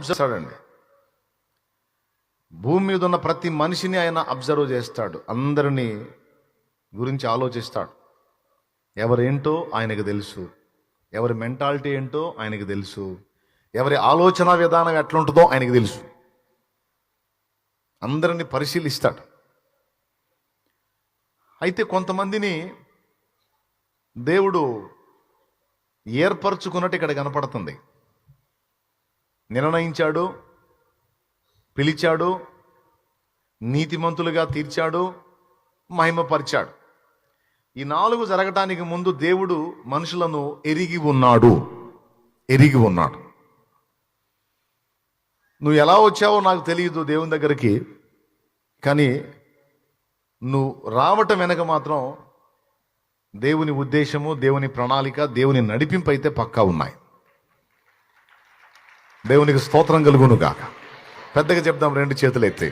Observe అండి. భూమి మీద ఉన్న ప్రతి మనిషిని ఆయన అబ్జర్వ్ చేస్తాడు, అందరినీ గురించి ఆలోచిస్తాడు. ఎవరేంటో ఆయనకు తెలుసు, ఎవరి మెంటాలిటీ ఏంటో ఆయనకు తెలుసు, ఎవరి ఆలోచన విధానం ఎట్లుంటుందో ఆయనకు తెలుసు. అందరినీ పరిశీలిస్తాడు. అయితే కొంతమందిని దేవుడు ఏర్పరచుకున్నట్టు ఇక్కడ కనపడుతుంది. నిర్ణయించాడు, పిలిచాడు, నీతిమంతులుగా తీర్చాడు, మహిమపరిచాడు. ఈ 4 జరగటానికి ముందు దేవుడు మనుషులను ఎరిగి ఉన్నాడు. నువ్వు ఎలా వచ్చావో నాకు తెలియదు దేవుని దగ్గరికి, కానీ నువ్వు రావటం వెనక మాత్రం దేవుని ఉద్దేశము, దేవుని ప్రణాళిక, దేవుని నడిపింపు అయితే పక్కా ఉన్నాయి. దేవునికి స్తోత్రం కలుగును గాక. పెద్దగా చెప్దాం, 2 చేతులు ఎత్తి.